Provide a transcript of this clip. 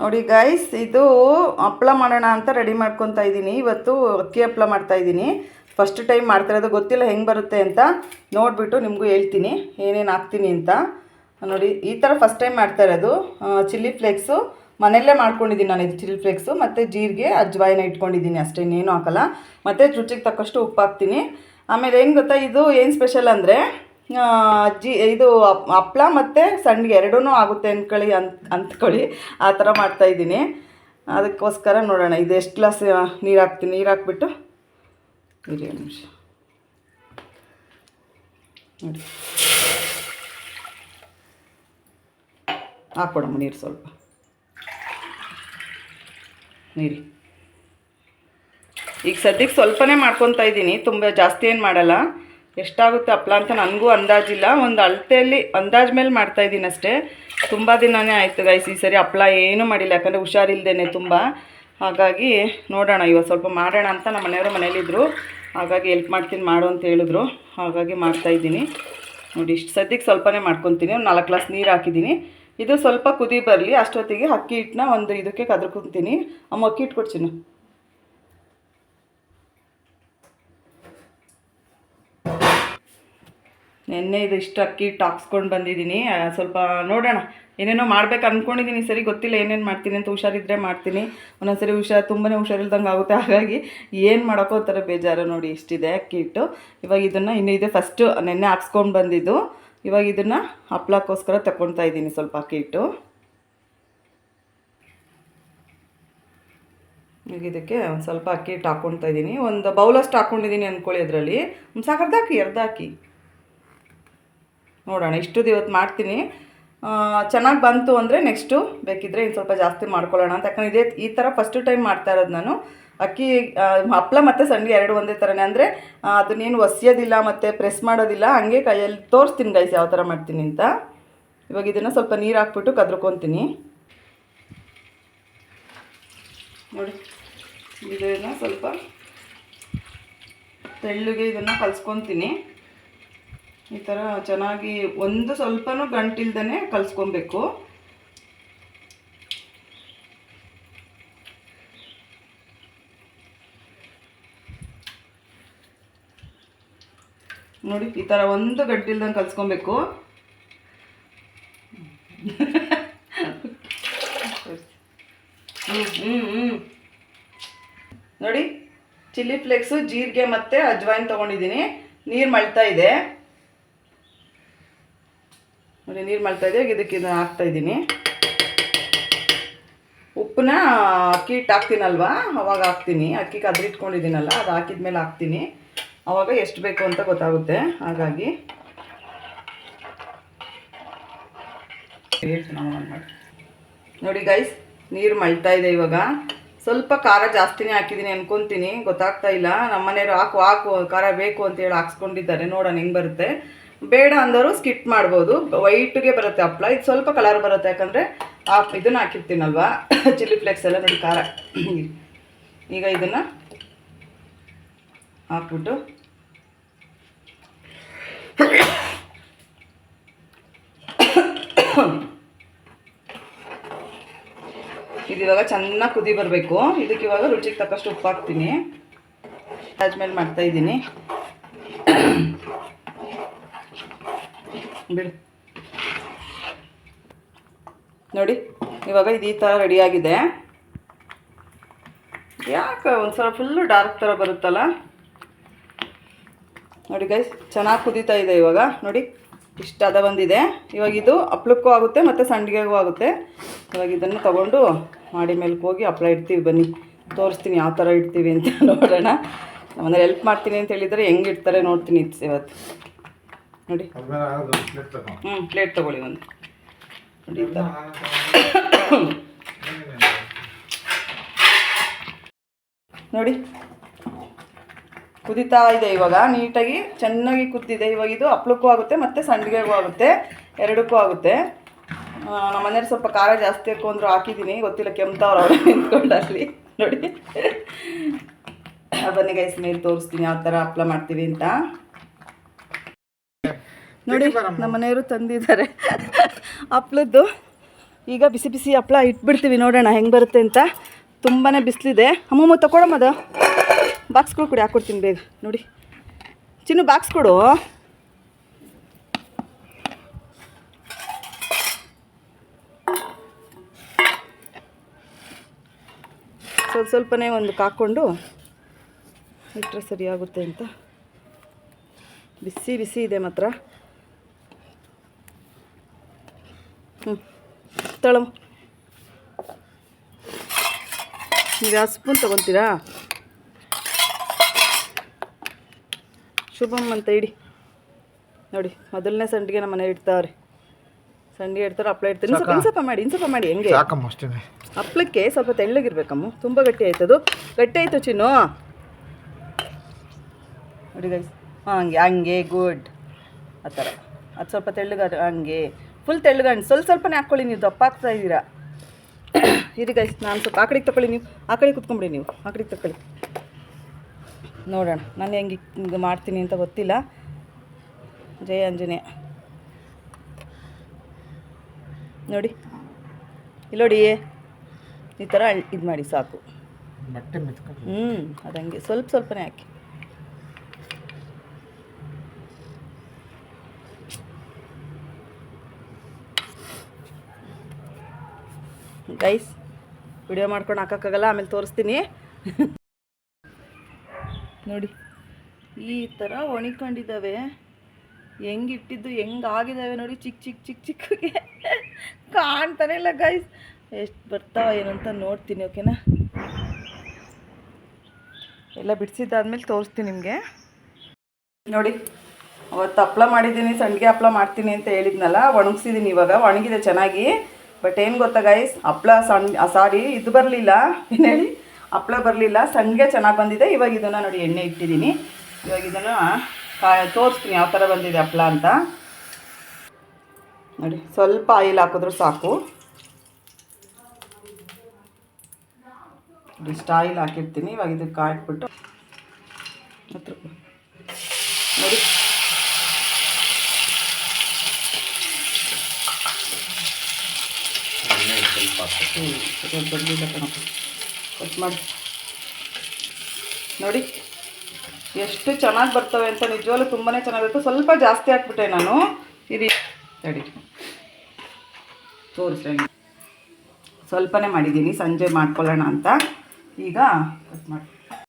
ನೋಡಿ ಗೈಸ್, ಇದು ಹಪ್ಪಳ ಮಾಡೋಣ ಅಂತ ರೆಡಿ ಮಾಡ್ಕೊತಾ ಇದ್ದೀನಿ. ಇವತ್ತು ಅಕ್ಕಿ ಹಪ್ಪಳ ಮಾಡ್ತಾಯಿದ್ದೀನಿ. ಫಸ್ಟ್ ಟೈಮ್ ಮಾಡ್ತಿರೋದು, ಗೊತ್ತಿಲ್ಲ ಹೆಂಗೆ ಬರುತ್ತೆ ಅಂತ. ನೋಡಿಬಿಟ್ಟು ನಿಮಗೂ ಹೇಳ್ತೀನಿ ಏನೇನು ಹಾಕ್ತೀನಿ ಅಂತ. ನೋಡಿ, ಈ ಥರ ಫಸ್ಟ್ ಟೈಮ್ ಮಾಡ್ತಾ ಇರೋದು. ಚಿಲ್ಲಿ ಫ್ಲೇಕ್ಸು ಮನೆಯಲ್ಲೇ ಮಾಡ್ಕೊಂಡಿದ್ದೀನಿ ನಾನು. ಇದು ಚಿಲ್ಲಿ ಫ್ಲೇಕ್ಸು ಮತ್ತು ಜೀರಿಗೆ ಅಜ್ವಾಯಿನ ಇಟ್ಕೊಂಡಿದ್ದೀನಿ, ಅಷ್ಟೇ, ಇನ್ನೇನು ಹಾಕಲ್ಲ. ಮತ್ತು ರುಚಿಗೆ ತಕ್ಕಷ್ಟು ಉಪ್ಪು ಹಾಕ್ತೀನಿ. ಆಮೇಲೆ ಏನು ಗೊತ್ತಾ, ಇದು ಏನು ಸ್ಪೆಷಲ್ ಅಂದರೆ ಇದು ಹಪ್ಪಳ ಮತ್ತು ಸಂಡಿಗೆ ಎರಡೂ ಆಗುತ್ತೆ ಅಂದ್ಕೊಳ್ಳಿ. ಆ ಥರ ಮಾಡ್ತಾಯಿದ್ದೀನಿ. ಅದಕ್ಕೋಸ್ಕರ ನೋಡೋಣ ಇದು ಎಷ್ಟು ಗ್ಲಾಸ್ ನೀರು ಹಾಕ್ತೀನಿ. ನೀರು ಹಾಕ್ಬಿಟ್ಟು ಇರಿ ನಿಮಿಷ ನೋಡಿ, ಹಾಕ್ಕೊಡಮ್ಮ ನೀರು, ಸ್ವಲ್ಪ ನೀರು. ಈಗ ಸದ್ಯಕ್ಕೆ ಸ್ವಲ್ಪನೇ ಮಾಡ್ಕೊತಾ ಇದ್ದೀನಿ, ತುಂಬ ಜಾಸ್ತಿ ಏನು ಮಾಡಲ್ಲ. ಎಷ್ಟಾಗುತ್ತೆ ಹಪ್ಪಳ ಅಂತ ನನಗೂ ಅಂದಾಜಿಲ್ಲ. ಒಂದು ಅಳತೆಯಲ್ಲಿ ಅಂದಾಜು ಮೇಲೆ ಮಾಡ್ತಾಯಿದ್ದೀನಿ ಅಷ್ಟೇ. ತುಂಬ ದಿನವೇ ಆಯಿತು ಗೈಸ್ ಈ ಸರಿ ಹಪ್ಪಳ ಏನೂ ಮಾಡಿಲ್ಲ, ಯಾಕಂದರೆ ಹುಷಾರಿಲ್ದೇನೆ ತುಂಬ. ಹಾಗಾಗಿ ನೋಡೋಣ, ಇವತ್ತು ಸ್ವಲ್ಪ ಮಾಡೋಣ ಅಂತ ನಮ್ಮ ಮನೆಯವರು ಮನೇಲಿದ್ದರು. ಹಾಗಾಗಿ ಹೆಲ್ಪ್ ಮಾಡ್ತೀನಿ ಮಾಡು ಅಂತ ಹೇಳಿದ್ರು. ಹಾಗಾಗಿ ಮಾಡ್ತಾಯಿದ್ದೀನಿ. ನೋಡಿ, ಇಷ್ಟು ಸದ್ಯಕ್ಕೆ ಸ್ವಲ್ಪನೇ ಮಾಡ್ಕೊತೀನಿ. ಒಂದು 4 ಗ್ಲಾಸ್ ನೀರು ಹಾಕಿದ್ದೀನಿ. ಇದು ಸ್ವಲ್ಪ ಕುದಿ ಬರಲಿ, ಅಷ್ಟೊತ್ತಿಗೆ ಅಕ್ಕಿ ಹಿಟ್ಟನ್ನ ಒಂದು ಇದಕ್ಕೆ ಕದ್ರಕೊತೀನಿ. ಅಮ್ಮ ಅಕ್ಕಿ ಹಿಟ್ಟು ಕೊಡ್ತೀನಿ. ನೆನ್ನೆ ಇದು ಇಷ್ಟು ಅಕ್ಕಿ ಹಿಟ್ಟು ಹಾಕ್ಸ್ಕೊಂಡು ಬಂದಿದ್ದೀನಿ. ಸ್ವಲ್ಪ ನೋಡೋಣ, ಏನೇನೋ ಮಾಡ್ಬೇಕು ಅಂದ್ಕೊಂಡಿದ್ದೀನಿ. ಸರಿ ಗೊತ್ತಿಲ್ಲ ಏನೇನು ಮಾಡ್ತೀನಿ ಅಂತ. ಹುಷಾರಿದ್ದರೆ ಮಾಡ್ತೀನಿ, ಒಂದೊಂದು ಸರಿ ತುಂಬಾ ಹುಷಾರಿಲ್ದಂಗೆ ಆಗುತ್ತೆ. ಹಾಗಾಗಿ ಏನು ಮಾಡೋಕ್ಕೋ ಒಂಥರ ಬೇಜಾರು. ನೋಡಿ, ಇಷ್ಟಿದೆ ಅಕ್ಕಿ ಹಿಟ್ಟು. ಇವಾಗ ಇದನ್ನು ಇನ್ನೂ ಇದೆ, ಫಸ್ಟು ನೆನ್ನೆ ಹಾಕ್ಸ್ಕೊಂಡು ಬಂದಿದ್ದು. ಇವಾಗ ಇದನ್ನು ಹಪ್ಳಕ್ಕೋಸ್ಕರ ತಗೊಳ್ತಾ ಇದ್ದೀನಿ ಸ್ವಲ್ಪ ಅಕ್ಕಿ ಹಿಟ್ಟು. ಈಗ ಇದಕ್ಕೆ ಒಂದು ಸ್ವಲ್ಪ ಅಕ್ಕಿ ಹಿಟ್ಟು ಹಾಕ್ಕೊಳ್ತಾ ಇದ್ದೀನಿ. ಒಂದು ಬೌಲಷ್ಟು ಹಾಕ್ಕೊಂಡಿದ್ದೀನಿ ಅಂದ್ಕೊಳ್ಳಿ. ಅದರಲ್ಲಿ ಅರ್ಧ ಹಾಕಿ ನೋಡೋಣ. ಇಷ್ಟು ಇವತ್ತು ಮಾಡ್ತೀನಿ. ಚೆನ್ನಾಗಿ ಬಂತು ಅಂದರೆ ನೆಕ್ಸ್ಟು ಬೇಕಿದ್ದರೆ ಇನ್ನು ಸ್ವಲ್ಪ ಜಾಸ್ತಿ ಮಾಡ್ಕೊಳ್ಳೋಣ ಅಂತ. ಯಾಕಂದರೆ ಈ ಥರ ಫಸ್ಟ್ ಟೈಮ್ ಮಾಡ್ತಾ ಇರೋದು ನಾನು. ಅಕ್ಕಿ ಹಪ್ಪಳ ಮತ್ತು ಸಂಡಿಗೆ ಎರಡು ಒಂದೇ ಥರನೇ, ಅಂದರೆ ಅದನ್ನೇನು ಒಸಿಯೋದಿಲ್ಲ ಮತ್ತು ಪ್ರೆಸ್ ಮಾಡೋದಿಲ್ಲ. ಹಾಗೆ ಕೈಯಲ್ಲಿ ತೋರಿಸ್ತೀನಿ ಗೈಸ್ ಯಾವ ಥರ ಮಾಡ್ತೀನಿ ಅಂತ. ಇವಾಗ ಇದನ್ನು ಸ್ವಲ್ಪ ನೀರು ಹಾಕ್ಬಿಟ್ಟು ಕದ್ರಕೊತೀನಿ. ನೋಡಿ, ಇದನ್ನು ಸ್ವಲ್ಪ ತೆಳ್ಳಗೆ ಇದನ್ನು ಕಲಿಸ್ಕೊತೀನಿ. ಈ ಥರ ಚೆನ್ನಾಗಿ ಒಂದು ಸ್ವಲ್ಪನೂ ಗಂಟಿಲ್ದೇ ಕಲಿಸ್ಕೊಬೇಕು. ನೋಡಿ, ಈ ಥರ ಒಂದು ಗಂಟಿಲ್ದಂಗೆ ಕಲಿಸ್ಕೊಬೇಕು. ನೋಡಿ, ಚಿಲ್ಲಿ ಫ್ಲೇಕ್ಸು, ಜೀರಿಗೆ ಮತ್ತು ಅಜ್ವಾಯಿನ್ ತೊಗೊಂಡಿದ್ದೀನಿ. ನೀರು ಮಳ್ತಾ ಇದೆ ನೋಡಿ, ನೀರು ಮಳ್ತಾ ಇದೆ. ಇದಕ್ಕೆ ಇದನ್ನು ಹಾಕ್ತಾಯಿದ್ದೀನಿ. ಉಪ್ಪನ್ನ ಅಕ್ಕಿ ಹಿಟ್ಟು ಹಾಕ್ತೀನಲ್ವ ಅವಾಗ ಹಾಕ್ತೀನಿ. ಅಕ್ಕಿ ಕದ್ರಿಟ್ಕೊಂಡಿದ್ದೀನಲ್ಲ, ಅದು ಹಾಕಿದ ಮೇಲೆ ಹಾಕ್ತೀನಿ. ಆವಾಗ ಎಷ್ಟು ಬೇಕು ಅಂತ ಗೊತ್ತಾಗುತ್ತೆ. ಹಾಗಾಗಿ ನೋಡಿ ಗೈಸ್, ನೀರು ಮಳ್ತಾ ಇದೆ. ಇವಾಗ ಸ್ವಲ್ಪ ಖಾರ ಜಾಸ್ತಿನೇ ಹಾಕಿದ್ದೀನಿ ಅನ್ಕೊತೀನಿ, ಗೊತ್ತಾಗ್ತಾ ಇಲ್ಲ. ನಮ್ಮ ಮನೆಯವರು ಹಾಕು ಖಾರ ಬೇಕು ಅಂತೇಳಿ ಹಾಕ್ಸ್ಕೊಂಡಿದ್ದಾರೆ. ನೋಡೋಣ ಹೆಂಗೆ ಬರುತ್ತೆ. ಬೇಡ ಅಂದವರು ಸ್ಕಿಪ್ ಮಾಡ್ಬೋದು. ವೈಟ್ಗೆ ಬರುತ್ತೆ ಹಪ್ಪಳ. ಇದು ಸ್ವಲ್ಪ ಕಲರ್ ಬರುತ್ತೆ, ಯಾಕಂದರೆ ಇದನ್ನು ಹಾಕಿರ್ತೀನಲ್ವ ಚಿಲ್ಲಿ ಫ್ಲೇಕ್ಸ್ ಎಲ್ಲ. ನೋಡಿ ಖಾರ. ಈಗ ಇದನ್ನು ಹಾಕ್ಬಿಟ್ಟು ಇದು ಇವಾಗ ಚೆನ್ನಾಗಿ ಕುದಿ ಬರಬೇಕು. ಇದಕ್ಕೆ ಇವಾಗ ರುಚಿಗೆ ತಕ್ಕಷ್ಟು ಉಪ್ಪು ಹಾಕ್ತೀನಿ. ಆದ್ಮೇಲೆ ಮಾಡ್ತಾಯಿದ್ದೀನಿ. ಬಿಡು. ನೋಡಿ, ಇವಾಗ ಇದು ಈ ಥರ ರೆಡಿಯಾಗಿದೆ. ಯಾಕೆ ಒಂದು ಸ್ವಲ್ಪ ಫುಲ್ಲು ಡಾರ್ಕ್ ಥರ ಬರುತ್ತಲ್ಲ. ನೋಡಿ ಗೈಸ್, ಚೆನ್ನಾಗಿ ಕುದೀತಾ ಇದೆ ಇವಾಗ. ನೋಡಿ, ಇಷ್ಟು ಅದ ಬಂದಿದೆ. ಇವಾಗ ಇದು ಹಪ್ಳಕ್ಕೂ ಆಗುತ್ತೆ ಮತ್ತು ಸಂಡಿಗೆಗೂ ಆಗುತ್ತೆ. ಇವಾಗ ಇದನ್ನು ತಗೊಂಡು ಮಾಡಿ ಮೇಲಕ್ಕೆ ಹೋಗಿ ಹಪ್ಪಳ ಇಡ್ತೀವಿ. ಬನ್ನಿ ತೋರಿಸ್ತೀನಿ ಯಾವ ಥರ ಇಡ್ತೀವಿ ಅಂತ. ನೋಡೋಣ. ನಮ್ಮನೇಲಿ ಹೆಲ್ಪ್ ಮಾಡ್ತೀನಿ ಅಂತ ಹೇಳಿದರೆ ಹೆಂಗೆ ಇಡ್ತಾರೆ ನೋಡ್ತೀನಿ ಇವತ್ತು. ನೋಡಿ, ಪ್ಲೇಟ್ ತೊಗೊಳ್ಳಿ ಒಂದು. ನೋಡಿ, ಈ ಥರ ನೋಡಿ ಕುದೀತಾ ಇದೆ. ಇವಾಗ ನೀಟಾಗಿ ಚೆನ್ನಾಗಿ ಕುದ್ದಿದೆ. ಇವಾಗ ಇದು ಹಪ್ಳಕ್ಕೂ ಆಗುತ್ತೆ ಮತ್ತು ಸಂಡಿಗೆಗೂ ಆಗುತ್ತೆ, ಎರಡಕ್ಕೂ ಆಗುತ್ತೆ. ನಮ್ಮ ಮನೆಯವ್ರು ಸ್ವಲ್ಪ ಖಾರ ಜಾಸ್ತಿ ಹಾಕೊಂಡ್ರು ಹಾಕಿದ್ದೀನಿ, ಗೊತ್ತಿಲ್ಲ, ಕೆಮ್ತವ್ರು ಅವ್ರು ನಿಂತ್ಕೊಂಡಲ್ಲಿ. ನೋಡಿ, ಬನ್ನಿ ಗೈಸ್, ಮೇಲೆ ತೋರಿಸ್ತೀನಿ ಯಾವ ಥರ ಹಪ್ಪಳ ಮಾಡ್ತೀವಿ ಅಂತ. ನೋಡಿ, ನಮ್ಮ ಮನೆಯವರು ತಂದಿದ್ದಾರೆ ಹಪ್ಳದ್ದು. ಈಗ ಬಿಸಿ ಬಿಸಿ ಹಪ್ಪಳ ಇಟ್ಬಿಡ್ತೀವಿ, ನೋಡೋಣ ಹೆಂಗೆ ಬರುತ್ತೆ ಅಂತ. ತುಂಬಾ ಬಿಸಿಲಿದೆ. ಅಮ್ಮಮ್ಮ ತಗೊಳಮ್ಮದು ಬಾಕ್ಸ್ಗಳು ಕೊಡಿ, ಹಾಕ್ಕೊಡ್ತೀನಿ ಬೇಗ. ನೋಡಿ ಚಿನ್ನು ಬಾಕ್ಸ್ ಕೊಡು. ಸ್ವಲ್ಪನೇ ಒಂದು ಹಾಕ್ಕೊಂಡು ಇಟ್ಟರೆ ಸರಿಯಾಗುತ್ತೆ ಅಂತ. ಬಿಸಿ ಬಿಸಿ ಇದೆ ಮಾತ್ರ. ತಳಮ್, ನೀವು ಯಾವ ಸ್ಪೂನ್ ತೊಗೊತೀರಾ? ಶುಭಮ್ ಅಂತ ಇಡಿ. ನೋಡಿ ಮೊದಲನೇ ಸಂಡಿಗೆ ನಮ್ಮ ಮನೇಲಿ ಇಡ್ತಾವ್ರೆ. ಸಂಡಿಗೆ ಇಡ್ತಾರೆ, ಹಪ್ಪಳ ಇಡ್ತಾರೆ. ಇನ್ಸಪ್ಪ ಮಾಡಿ ಹೆಂಗೆ ಹಪ್ಪಳಕ್ಕೆ ಸ್ವಲ್ಪ ತೆಳ್ಳಗಿರ್ಬೇಕಮ್ಮ. ತುಂಬ ಗಟ್ಟಿ ಆಯ್ತದು. ಗಟ್ಟಿ ಆಯಿತು ಚಿನ್ನು. ನೋಡಿ ಗೈಸ್, ಹಂಗೆ ಗುಡ್. ಆ ಥರ ಅದು ಸ್ವಲ್ಪ ತೆಳ್ಳಗ, ಹಂಗೆ ಫುಲ್ ತೆಳ್ಳಗಣ್ಣು. ಸ್ವಲ್ಪನೇ ಹಾಕ್ಕೊಳ್ಳಿ, ನೀವು ದಪ್ಪ ಹಾಕ್ತಾ ಇದ್ದೀರಾ. ಇರಿ ಗೈಸ್, ನಾನು ಸ್ವಲ್ಪ ಆ ಕಡೆಗೆ ತಗೊಳ್ಳಿ. ನೀವು ಆ ಕಡೆ ಕುತ್ಕೊಂಬಿಡಿ, ನೀವು ಆ ಕಡೆಗೆ ತಗೊಳ್ಳಿ. ನೋಡೋಣ ನಾನು ಹೆಂಗೆ ಮಾಡ್ತೀನಿ ಅಂತ ಗೊತ್ತಿಲ್ಲ. ಜಯ ಆಂಜನೇಯ. ನೋಡಿ ಇಲ್ಲಿ ನೋಡಿ, ಈ ಥರ ಇದು ಮಾಡಿ ಸಾಕು. ಅದಂಗೆ ಸ್ವಲ್ಪನೇ ಹಾಕಿ. ಗೈಸ್ ವಿಡಿಯೋ ಮಾಡ್ಕೊಂಡು ಹಾಕೋಕ್ಕಾಗಲ್ಲ, ಆಮೇಲೆ ತೋರಿಸ್ತೀನಿ. ನೋಡಿ ಈ ಥರ ಒಣಕೊಂಡಿದ್ದಾವೆ. ಹೆಂಗೆ ಇಟ್ಟಿದ್ದು ಹೆಂಗಾಗಿದ್ದಾವೆ ನೋಡಿ. ಚಿಕ್ಕಗೆ ಕಾಣ್ತಾನೆ ಇಲ್ಲ ಗೈಸ್. ಎಷ್ಟು ಬರ್ತಾವ ಏನು ಅಂತ ನೋಡ್ತೀನಿ. ಓಕೆನಾ, ಎಲ್ಲ ಬಿಡಿಸಿದ್ದಾದ್ಮೇಲೆ ತೋರಿಸ್ತೀನಿ ನಿಮಗೆ. ನೋಡಿ ಅವತ್ತು ಹಪ್ಪಳ ಮಾಡಿದ್ದೀನಿ, ಸಂಡಿಗೆ ಹಪ್ಪಳ ಮಾಡ್ತೀನಿ ಅಂತ ಹೇಳಿದ್ನಲ್ಲ, ಒಣಗಿಸಿದ್ದೀನಿ. ಇವಾಗ ಒಣಗಿದೆ ಚೆನ್ನಾಗಿ. ಬಟ್ ಏನು ಗೊತ್ತಾ ಗೈಸ್, ಹಪ್ಪಳ ಸಾರಿ ಇದು ಬರಲಿಲ್ಲ, ಏನು ಹೇಳಿ, ಹಪ್ಪಳ ಬರಲಿಲ್ಲ, ಸಂಡಿಗೆ ಚೆನ್ನಾಗಿ ಬಂದಿದೆ. ಇವಾಗ ಇದನ್ನು ನೋಡಿ ಎಣ್ಣೆ ಇಟ್ಟಿದ್ದೀನಿ. ಇವಾಗ ಇದನ್ನು ತೋರಿಸ್ತೀನಿ ಯಾವ ಥರ ಬಂದಿದೆ ಹಪ್ಪಳ ಅಂತ. ನೋಡಿ ಸ್ವಲ್ಪ ಆಯಿಲ್ ಹಾಕಿದ್ರು ಸಾಕು. ಇಷ್ಟು ಆಯಿಲ್ ಹಾಕಿರ್ತೀನಿ. ಇವಾಗ ಇದಕ್ಕೆ ಹಾಕ್ಬಿಟ್ಟು ಹತ್ರ ನೋಡಿ ಬರಲಿಲ್ಲ ಕಣಪ್ಪ, ಕಟ್ ಮಾಡಿ. ನೋಡಿ ಎಷ್ಟು ಚೆನ್ನಾಗಿ ಬರ್ತವೆ ಅಂತ. ನಿಜವಾಗ್ಲೂ ತುಂಬಾ ಚೆನ್ನಾಗಿರುತ್ತೆ. ಸ್ವಲ್ಪ ಜಾಸ್ತಿ ಹಾಕ್ಬಿಟ್ಟೆ ನಾನು. ಇದು ತಡಿ ತೋರಿಸ್ರಿ. ಸ್ವಲ್ಪನೇ ಮಾಡಿದ್ದೀನಿ, ಸಂಜೆ ಮಾಡ್ಕೊಳ್ಳೋಣ ಅಂತ. ಈಗ ಕಟ್ ಮಾಡಿ